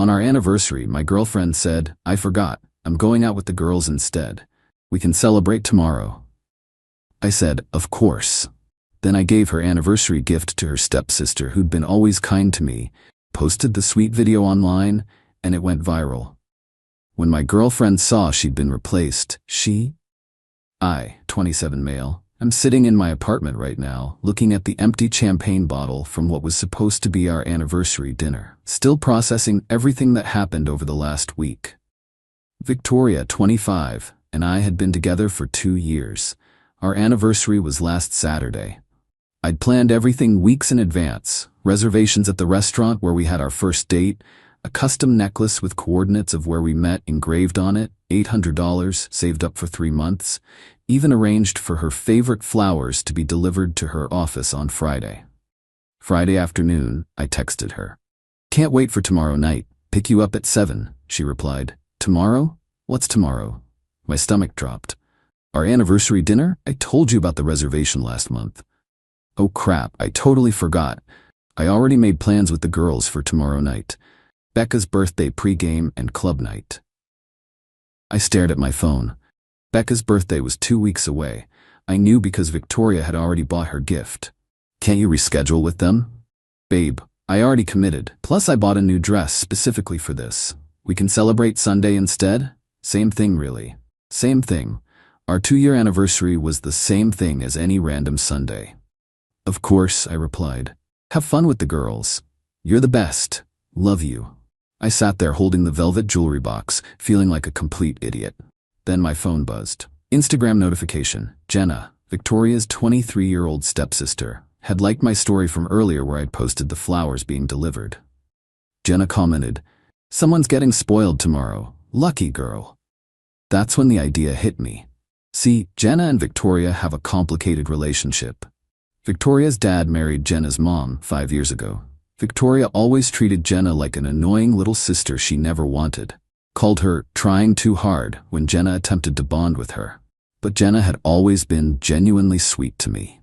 On our anniversary, my girlfriend said, "I forgot, I'm going out with the girls instead. We can celebrate tomorrow." I said, "Of course." Then I gave her anniversary gift to her stepsister, who'd been always kind to me, posted the sweet video online, and it went viral. When my girlfriend saw she'd been replaced, I, 27 male, am sitting in my apartment right now, looking at the empty champagne bottle from what was supposed to be our anniversary dinner, still processing everything that happened over the last week. Victoria, 25, and I had been together for 2 years. Our anniversary was last Saturday. I'd planned everything weeks in advance: reservations at the restaurant where we had our first date, a custom necklace with coordinates of where we met engraved on it, $800 saved up for 3 months, even arranged for her favorite flowers to be delivered to her office on Friday. Friday afternoon, I texted her. "Can't wait for tomorrow night. Pick you up at 7, she replied. "Tomorrow? What's tomorrow?" My stomach dropped. "Our anniversary dinner? I told you about the reservation last month." Oh crap, I totally forgot. I already made plans with the girls for tomorrow night. Becca's birthday pregame and club night. I stared at my phone. Becca's birthday was 2 weeks away. I knew because Victoria had already bought her gift. "Can't you reschedule with them?" "Babe, I already committed. Plus I bought a new dress specifically for this. We can celebrate Sunday instead?" "Same thing really. Same thing. Our 2-year anniversary was the same thing as any random Sunday." "Of course," I replied. "Have fun with the girls. You're the best. Love you." I sat there holding the velvet jewelry box, feeling like a complete idiot. Then my phone buzzed. Instagram notification. Jenna, Victoria's 23-year-old stepsister, had liked my story from earlier where I'd posted the flowers being delivered. Jenna commented, "Someone's getting spoiled tomorrow. Lucky girl." That's when the idea hit me. See, Jenna and Victoria have a complicated relationship. Victoria's dad married Jenna's mom 5 years ago. Victoria always treated Jenna like an annoying little sister she never wanted. Called her trying too hard when Jenna attempted to bond with her. But Jenna had always been genuinely sweet to me.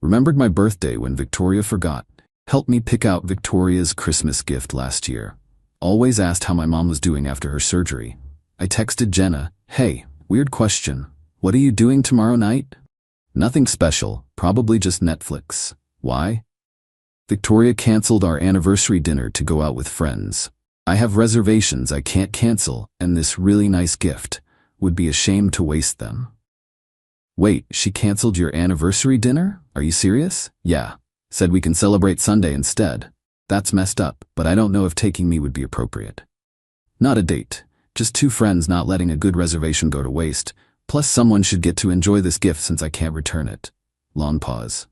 Remembered my birthday when Victoria forgot. Helped me pick out Victoria's Christmas gift last year. Always asked how my mom was doing after her surgery. I texted Jenna, "Hey, weird question. What are you doing tomorrow night?" "Nothing special, probably just Netflix." "Why?" "Victoria canceled our anniversary dinner to go out with friends. I have reservations I can't cancel, and this really nice gift. Would be a shame to waste them." "Wait, she canceled your anniversary dinner? Are you serious?" "Yeah. Said we can celebrate Sunday instead." "That's messed up, but I don't know if taking me would be appropriate." "Not a date. Just 2 friends not letting a good reservation go to waste. Plus someone should get to enjoy this gift since I can't return it." Long pause.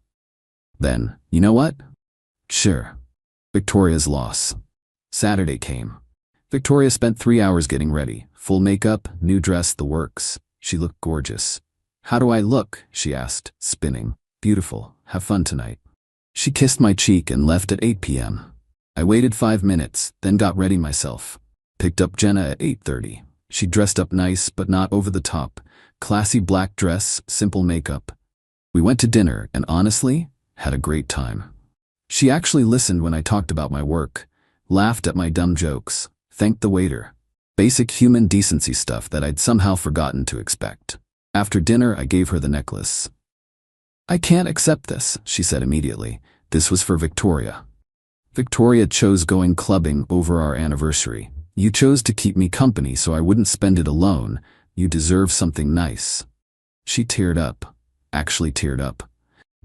Then, "You know what? Sure." Victoria's loss. Saturday came. Victoria spent 3 hours getting ready. Full makeup, new dress, the works. She looked gorgeous. "How do I look?" she asked, spinning. "Beautiful. Have fun tonight." She kissed my cheek and left at 8 p.m. I waited 5 minutes, then got ready myself. Picked up Jenna at 8:30. She dressed up nice but not over the top. Classy black dress, simple makeup. We went to dinner and honestly, had a great time. She actually listened when I talked about my work, laughed at my dumb jokes, thanked the waiter. Basic human decency stuff that I'd somehow forgotten to expect. After dinner, I gave her the necklace. "I can't accept this," she said immediately. This was for Victoria. "Victoria chose going clubbing over our anniversary. You chose to keep me company so I wouldn't spend it alone. You deserve something nice." She teared up. Actually teared up.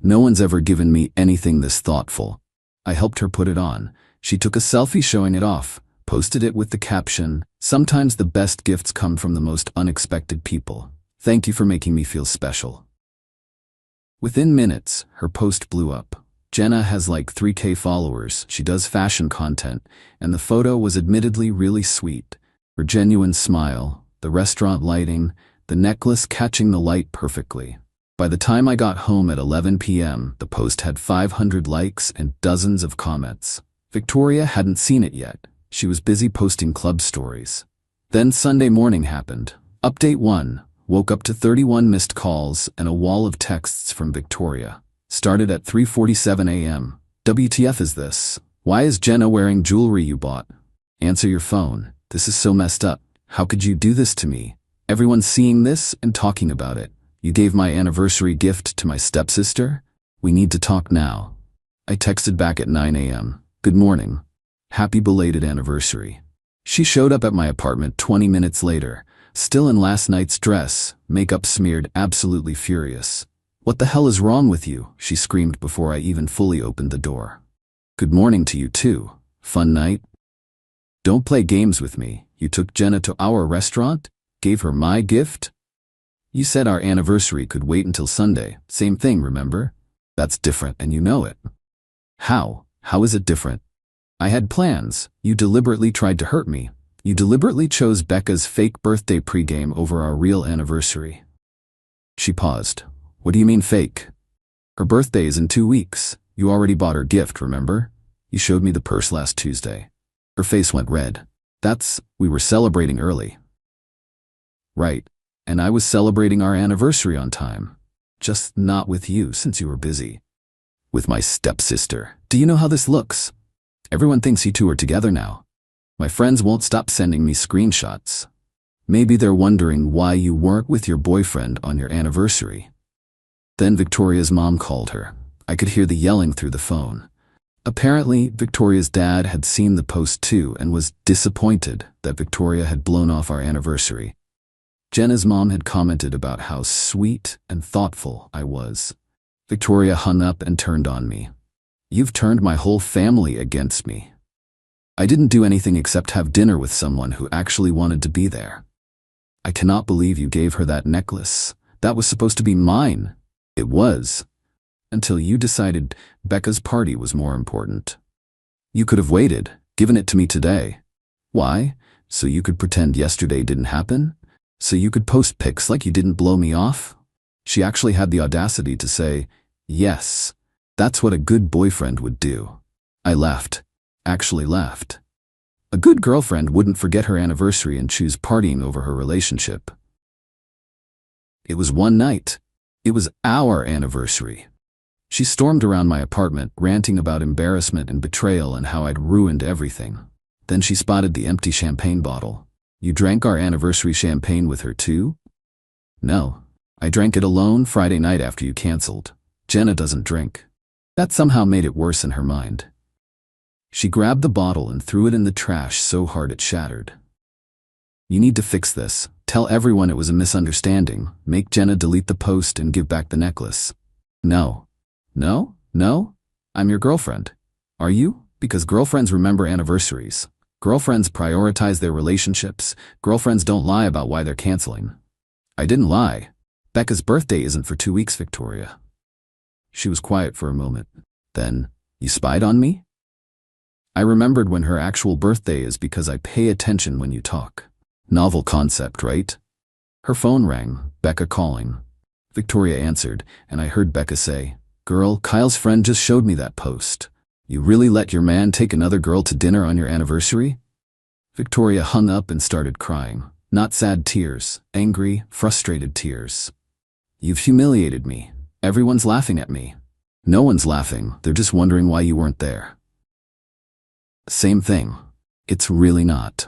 No one's ever given me anything this thoughtful. I helped her put it on. She took a selfie showing it off, posted it with the caption, "Sometimes the best gifts come from the most unexpected people. Thank you for making me feel special." Within minutes, her post blew up. Jenna has like 3K followers, she does fashion content, and the photo was admittedly really sweet. Her genuine smile, the restaurant lighting, the necklace catching the light perfectly. By the time I got home at 11 p.m., the post had 500 likes and dozens of comments. Victoria hadn't seen it yet. She was busy posting club stories. Then Sunday morning happened. Update 1. Woke up to 31 missed calls and a wall of texts from Victoria. Started at 3:47 a.m. "WTF is this? Why is Jenna wearing jewelry you bought?" Answer your phone. This is so messed up. How could you do this to me? Everyone's seeing this and talking about it. You gave my anniversary gift to my stepsister? We need to talk now. I texted back at 9 a.m. Good morning. Happy belated anniversary. She showed up at my apartment 20 minutes later, still in last night's dress, makeup smeared, absolutely furious. What the hell is wrong with you? She screamed before I even fully opened the door. Good morning to you too. Fun night? Don't play games with me. You took Jenna to our restaurant? Gave her my gift? You said our anniversary could wait until Sunday. Same thing, remember? That's different and you know it. How? How is it different? I had plans. You deliberately tried to hurt me. You deliberately chose Becca's fake birthday pregame over our real anniversary. She paused. What do you mean fake? Her birthday is in 2 weeks. You already bought her gift, remember? You showed me the purse last Tuesday. Her face went red. We were celebrating early. Right. And I was celebrating our anniversary on time. Just not with you since you were busy. With my stepsister. Do you know how this looks? Everyone thinks you two are together now. My friends won't stop sending me screenshots. Maybe they're wondering why you weren't with your boyfriend on your anniversary. Then Victoria's mom called her. I could hear the yelling through the phone. Apparently, Victoria's dad had seen the post too and was disappointed that Victoria had blown off our anniversary. Jenna's mom had commented about how sweet and thoughtful I was. Victoria hung up and turned on me. You've turned my whole family against me. I didn't do anything except have dinner with someone who actually wanted to be there. I cannot believe you gave her that necklace. That was supposed to be mine. It was. Until you decided Becca's party was more important. You could have waited, given it to me today. Why? So you could pretend yesterday didn't happen? So you could post pics like you didn't blow me off? She actually had the audacity to say, yes, that's what a good boyfriend would do. I left. Actually left. A good girlfriend wouldn't forget her anniversary and choose partying over her relationship. It was one night. It was our anniversary. She stormed around my apartment, ranting about embarrassment and betrayal and how I'd ruined everything. Then she spotted the empty champagne bottle. You drank our anniversary champagne with her too? No. I drank it alone Friday night after you canceled. Jenna doesn't drink. That somehow made it worse in her mind. She grabbed the bottle and threw it in the trash so hard it shattered. You need to fix this. Tell everyone it was a misunderstanding. Make Jenna delete the post and give back the necklace. No. No? No? I'm your girlfriend. Are you? Because girlfriends remember anniversaries. Girlfriends prioritize their relationships. Girlfriends don't lie about why they're canceling. I didn't lie. Becca's birthday isn't for 2 weeks, Victoria. She was quiet for a moment. Then, you spied on me? I remembered when her actual birthday is because I pay attention when you talk. Novel concept, right? Her phone rang, Becca calling. Victoria answered, and I heard Becca say, Girl, Kyle's friend just showed me that post. You really let your man take another girl to dinner on your anniversary? Victoria hung up and started crying. Not sad tears, angry, frustrated tears. You've humiliated me. Everyone's laughing at me. No one's laughing, they're just wondering why you weren't there. Same thing. It's really not.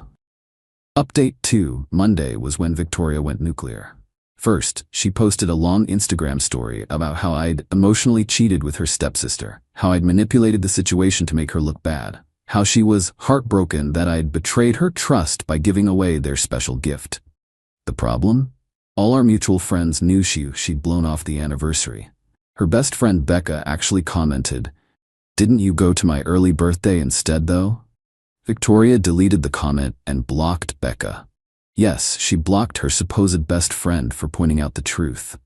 Update 2, Monday was when Victoria went nuclear. First, she posted a long Instagram story about how I'd emotionally cheated with her stepsister, how I'd manipulated the situation to make her look bad, how she was heartbroken that I'd betrayed her trust by giving away their special gift. The problem? All our mutual friends knew she'd blown off the anniversary. Her best friend Becca actually commented, Didn't you go to my early birthday instead though? Victoria deleted the comment and blocked Becca. Yes, she blocked her supposed best friend for pointing out the truth.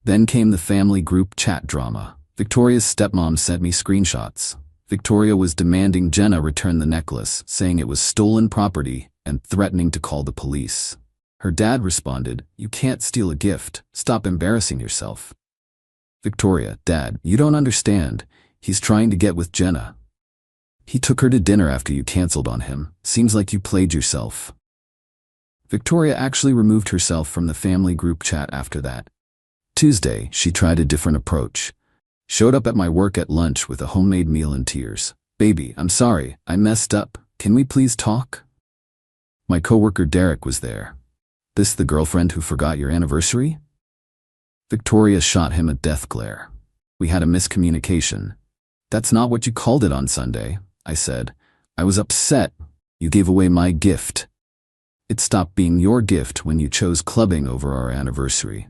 Then came the family group chat drama. Victoria's stepmom sent me screenshots. Victoria was demanding Jenna return the necklace, saying it was stolen property and threatening to call the police. Her dad responded, You can't steal a gift. Stop embarrassing yourself. Victoria, Dad, you don't understand. He's trying to get with Jenna. He took her to dinner after you canceled on him. Seems like you played yourself. Victoria actually removed herself from the family group chat after that. Tuesday, she tried a different approach. Showed up at my work at lunch with a homemade meal in tears. Baby, I'm sorry, I messed up. Can we please talk? My coworker Derek was there. This the girlfriend who forgot your anniversary? Victoria shot him a death glare. We had a miscommunication. That's not what you called it on Sunday, I said. I was upset. You gave away my gift. It stopped being your gift when you chose clubbing over our anniversary.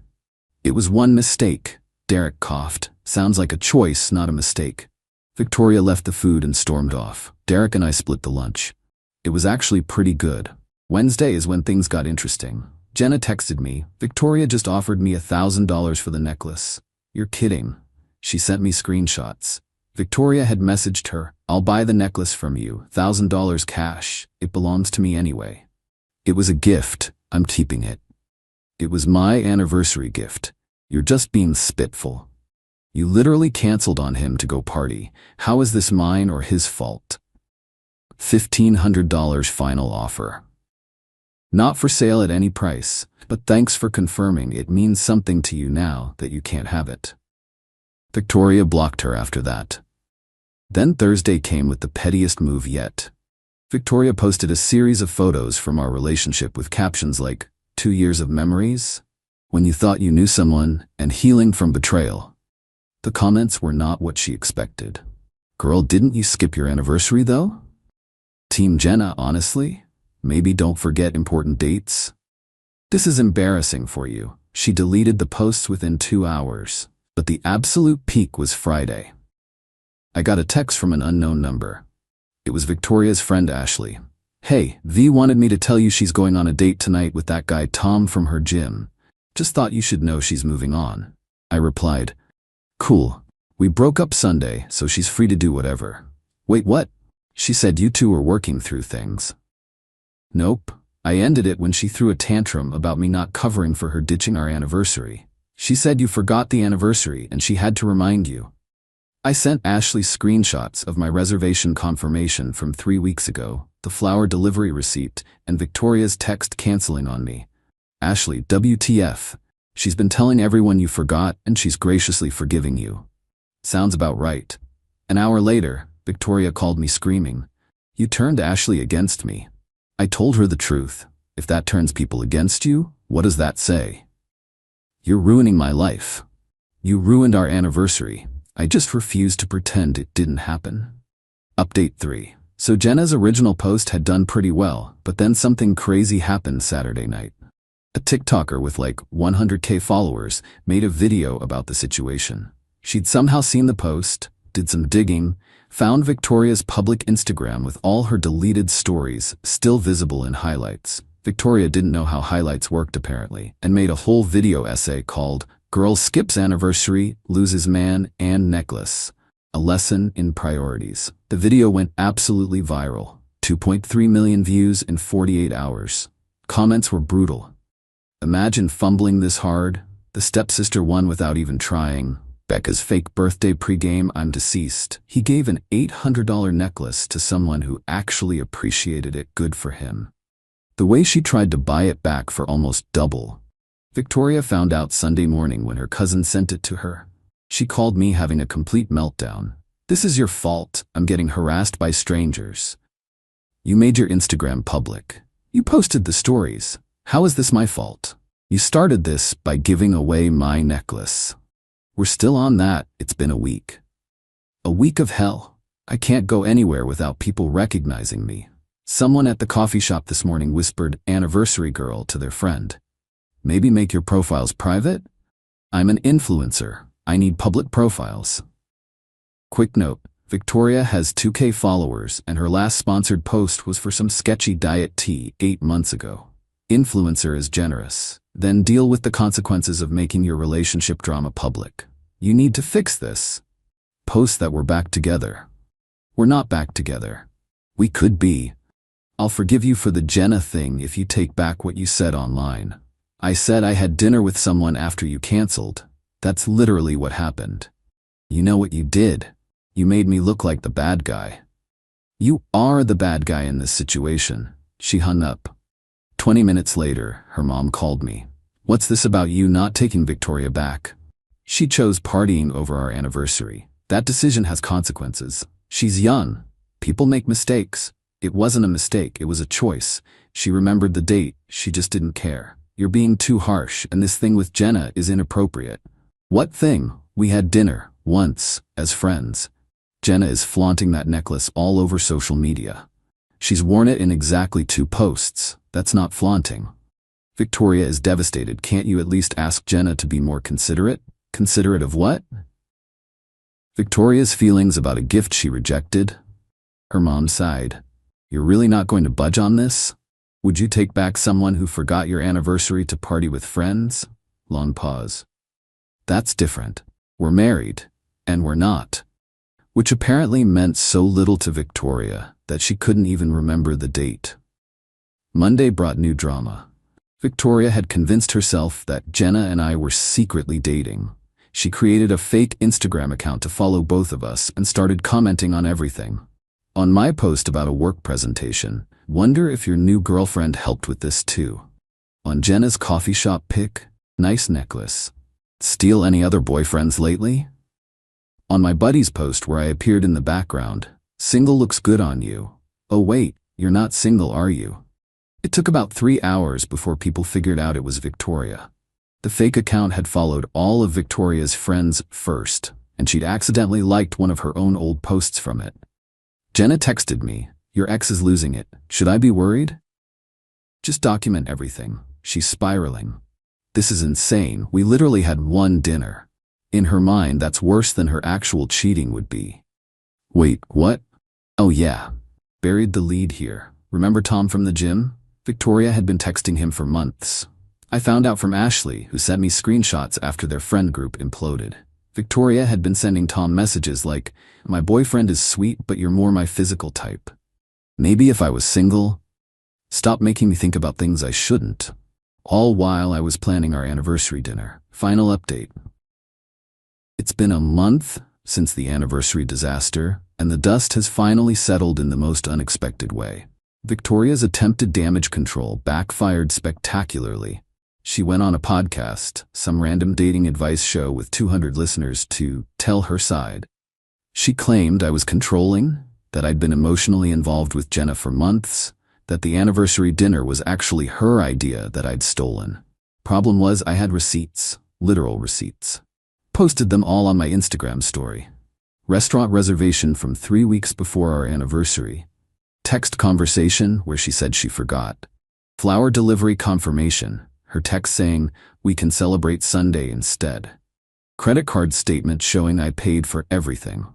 It was one mistake. Derek coughed. Sounds like a choice, not a mistake. Victoria left the food and stormed off. Derek and I split the lunch. It was actually pretty good. Wednesday is when things got interesting. Jenna texted me, Victoria just offered me $1,000 for the necklace. You're kidding. She sent me screenshots. Victoria had messaged her, I'll buy the necklace from you, $1,000 cash. It belongs to me anyway. It was a gift. I'm keeping it. It was my anniversary gift. You're just being spiteful. You literally canceled on him to go party. How is this mine or his fault? $1,500 final offer. Not for sale at any price, but thanks for confirming. It means something to you now that you can't have it. Victoria blocked her after that. Then Thursday came with the pettiest move yet. Victoria posted a series of photos from our relationship with captions like, 2 years of memories, when you thought you knew someone, and healing from betrayal. The comments were not what she expected. Girl, didn't you skip your anniversary though? Team Jenna, honestly? Maybe don't forget important dates? This is embarrassing for you. She deleted the posts within 2 hours, but the absolute peak was Friday. I got a text from an unknown number. It was Victoria's friend Ashley. Hey, V wanted me to tell you she's going on a date tonight with that guy Tom from her gym. Just thought you should know she's moving on. I replied, cool. We broke up Sunday, so she's free to do whatever. Wait, what? She said you two were working through things. Nope. I ended it when she threw a tantrum about me not covering for her ditching our anniversary. She said you forgot the anniversary and she had to remind you. I sent Ashley screenshots of my reservation confirmation from 3 weeks ago, the flower delivery receipt, and Victoria's text canceling on me. Ashley, WTF. She's been telling everyone you forgot and she's graciously forgiving you. Sounds about right. An hour later, Victoria called me screaming. You turned Ashley against me. I told her the truth. If that turns people against you, what does that say? You're ruining my life. You ruined our anniversary. I just refuse to pretend it didn't happen. Update 3. So Jenna's original post had done pretty well, but then something crazy happened Saturday night. A TikToker with like 100K followers made a video about the situation. She'd somehow seen the post, did some digging, found Victoria's public Instagram with all her deleted stories still visible in highlights. Victoria didn't know how highlights worked apparently, and made a whole video essay called Girl Skips Anniversary, Loses Man and Necklace. A lesson in priorities. The video went absolutely viral. 2.3 million views in 48 hours. Comments were brutal. Imagine fumbling this hard. The stepsister won without even trying. Becca's fake birthday pregame, I'm deceased. He gave an $800 necklace to someone who actually appreciated it. Good for him. The way she tried to buy it back for almost double. Victoria found out Sunday morning when her cousin sent it to her. She called me having a complete meltdown. This is your fault. I'm getting harassed by strangers. You made your Instagram public. You posted the stories. How is this my fault? You started this by giving away my necklace. We're still on that. It's been a week. A week of hell. I can't go anywhere without people recognizing me. Someone at the coffee shop this morning whispered "anniversary girl" to their friend. Maybe make your profiles private? I'm an influencer. I need public profiles. Quick note, Victoria has 2K followers and her last sponsored post was for some sketchy diet tea 8 months ago. Influencer is generous. Then deal with the consequences of making your relationship drama public. You need to fix this. Post that we're back together. We're not back together. We could be. I'll forgive you for the Jenna thing if you take back what you said online. I said I had dinner with someone after you canceled. That's literally what happened. You know what you did? You made me look like the bad guy. You are the bad guy in this situation. She hung up. 20 minutes later, her mom called me. What's this about you not taking Victoria back? She chose partying over our anniversary. That decision has consequences. She's young. People make mistakes. It wasn't a mistake, it was a choice. She remembered the date, she just didn't care. You're being too harsh, and this thing with Jenna is inappropriate. What thing? We had dinner, once, as friends. Jenna is flaunting that necklace all over social media. She's worn it in exactly 2 posts. That's not flaunting. Victoria is devastated. Can't you at least ask Jenna to be more considerate? Considerate of what? Victoria's feelings about a gift she rejected? Her mom sighed. You're really not going to budge on this? Would you take back someone who forgot your anniversary to party with friends? Long pause. That's different. We're married, and we're not. Which apparently meant so little to Victoria that she couldn't even remember the date. Monday brought new drama. Victoria had convinced herself that Jenna and I were secretly dating. She created a fake Instagram account to follow both of us and started commenting on everything. On my post about a work presentation, wonder if your new girlfriend helped with this too. On Jenna's coffee shop pic, nice necklace. Steal any other boyfriends lately? On my buddy's post where I appeared in the background, single looks good on you. Oh wait, you're not single, are you? It took about 3 hours before people figured out it was Victoria. The fake account had followed all of Victoria's friends first, and she'd accidentally liked one of her own old posts from it. Jenna texted me, your ex is losing it. Should I be worried? Just document everything. She's spiraling. This is insane. We literally had one dinner. In her mind, that's worse than her actual cheating would be. Wait, what? Oh yeah. Buried the lead here. Remember Tom from the gym? Victoria had been texting him for months. I found out from Ashley, who sent me screenshots after their friend group imploded. Victoria had been sending Tom messages like, my boyfriend is sweet, but you're more my physical type. Maybe if I was single? Stop making me think about things I shouldn't. All while I was planning our anniversary dinner. Final update. It's been a month since the anniversary disaster, and the dust has finally settled in the most unexpected way. Victoria's attempted damage control backfired spectacularly. She went on a podcast, some random dating advice show with 200 listeners, to tell her side. She claimed I was controlling, that I'd been emotionally involved with Jenna for months, that the anniversary dinner was actually her idea that I'd stolen. Problem was I had receipts, literal receipts. Posted them all on my Instagram story. Restaurant reservation from 3 weeks before our anniversary. Text conversation where she said she forgot. Flower delivery confirmation, her text saying, we can celebrate Sunday instead. Credit card statement showing I paid for everything.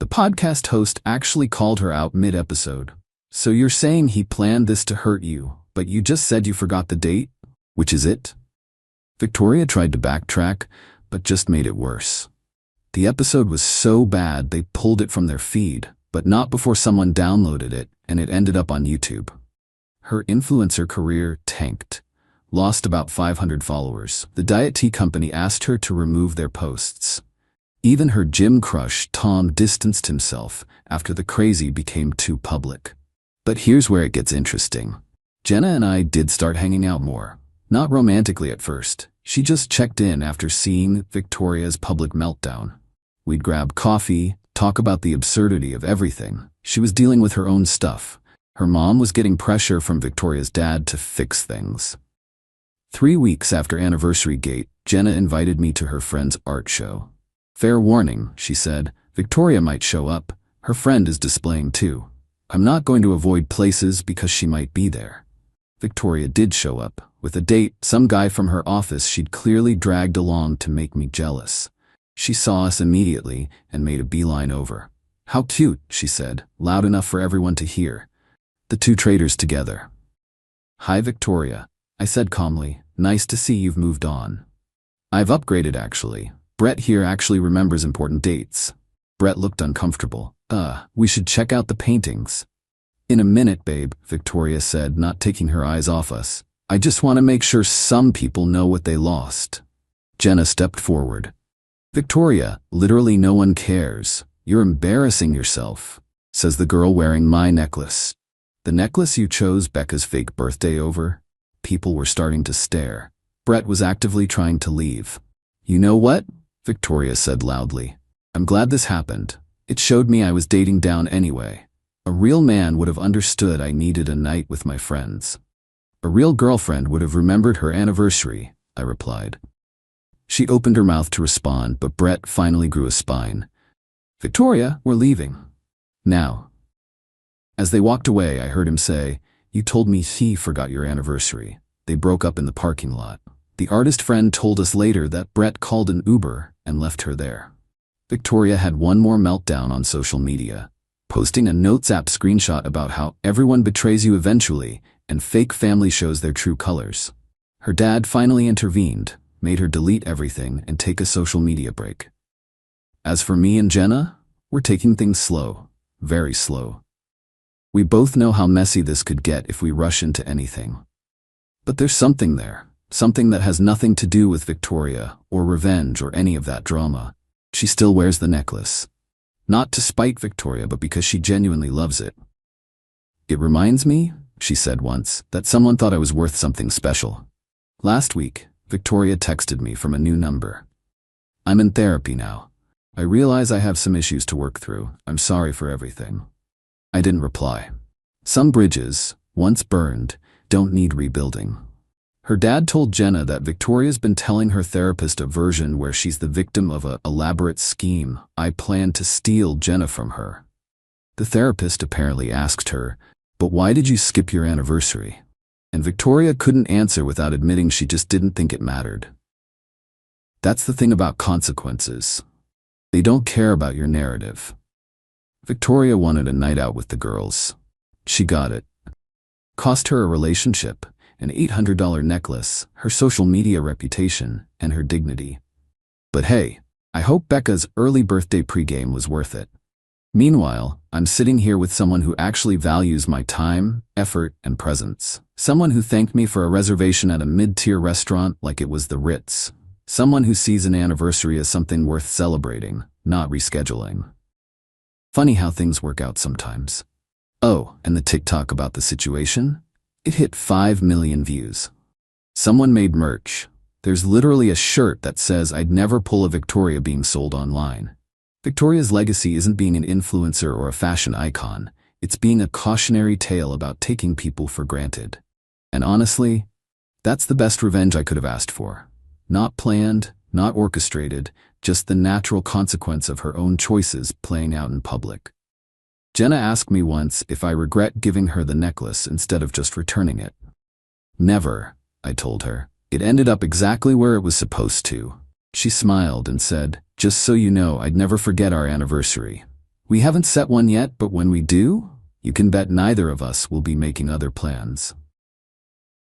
The podcast host actually called her out mid-episode. So you're saying he planned this to hurt you, but you just said you forgot the date? Which is it? Victoria tried to backtrack, but just made it worse. The episode was so bad they pulled it from their feed, but not before someone downloaded it, and it ended up on YouTube. Her influencer career tanked. Lost about 500 followers. The diet tea company asked her to remove their posts. Even her gym crush, Tom, distanced himself after the crazy became too public. But here's where it gets interesting. Jenna and I did start hanging out more. Not romantically at first. She just checked in after seeing Victoria's public meltdown. We'd grab coffee, talk about the absurdity of everything. She was dealing with her own stuff. Her mom was getting pressure from Victoria's dad to fix things. 3 weeks after anniversary gate, Jenna invited me to her friend's art show. Fair warning, she said, Victoria might show up. Her friend is displaying too. I'm not going to avoid places because she might be there. Victoria did show up, with a date, some guy from her office she'd clearly dragged along to make me jealous. She saw us immediately and made a beeline over. How cute, she said, loud enough for everyone to hear. The two traitors together. Hi Victoria, I said calmly, nice to see you've moved on. I've upgraded actually. Brett here actually remembers important dates. Brett looked uncomfortable. We should check out the paintings. In a minute, babe, Victoria said, not taking her eyes off us. I just want to make sure some people know what they lost. Jenna stepped forward. Victoria, literally no one cares. You're embarrassing yourself, says the girl wearing my necklace. The necklace you chose Becca's fake birthday over? People were starting to stare. Brett was actively trying to leave. You know what? Victoria said loudly. I'm glad this happened. It showed me I was dating down anyway. A real man would have understood I needed a night with my friends. A real girlfriend would have remembered her anniversary, I replied. She opened her mouth to respond, but Brett finally grew a spine. Victoria, we're leaving. Now. As they walked away, I heard him say, You told me he forgot your anniversary. They broke up in the parking lot. The artist friend told us later that Brett called an Uber and left her there. Victoria had one more meltdown on social media, posting a Notes app screenshot about how everyone betrays you eventually and fake family shows their true colors. Her dad finally intervened, made her delete everything and take a social media break. As for me and Jenna, we're taking things slow, very slow. We both know how messy this could get if we rush into anything. But there's something there, something that has nothing to do with Victoria or revenge or any of that drama. She still wears the necklace. Not to spite Victoria, but because she genuinely loves it. It reminds me, she said once, that someone thought I was worth something special. Last week, Victoria texted me from a new number. I'm in therapy now. I realize I have some issues to work through. I'm sorry for everything. I didn't reply. Some bridges, once burned, don't need rebuilding. Her dad told Jenna that Victoria's been telling her therapist a version where she's the victim of an elaborate scheme I planned to steal Jenna from her. The therapist apparently asked her, But why did you skip your anniversary? And Victoria couldn't answer without admitting she just didn't think it mattered. That's the thing about consequences. They don't care about your narrative. Victoria wanted a night out with the girls. She got it. Cost her a relationship, an $800 necklace, her social media reputation, and her dignity. But hey, I hope Becca's early birthday pregame was worth it. Meanwhile, I'm sitting here with someone who actually values my time, effort, and presence. Someone who thanked me for a reservation at a mid-tier restaurant like it was the Ritz. Someone who sees an anniversary as something worth celebrating, not rescheduling. Funny how things work out sometimes. Oh, and the TikTok about the situation? It hit 5 million views. Someone made merch. There's literally a shirt that says I'd never pull a Victoria being sold online. Victoria's legacy isn't being an influencer or a fashion icon. It's being a cautionary tale about taking people for granted. And honestly, that's the best revenge I could have asked for. Not planned, not orchestrated, just the natural consequence of her own choices playing out in public. Jenna asked me once if I regret giving her the necklace instead of just returning it. Never, I told her. It ended up exactly where it was supposed to. She smiled and said, Just so you know, I'd never forget our anniversary. We haven't set one yet, but when we do, you can bet neither of us will be making other plans.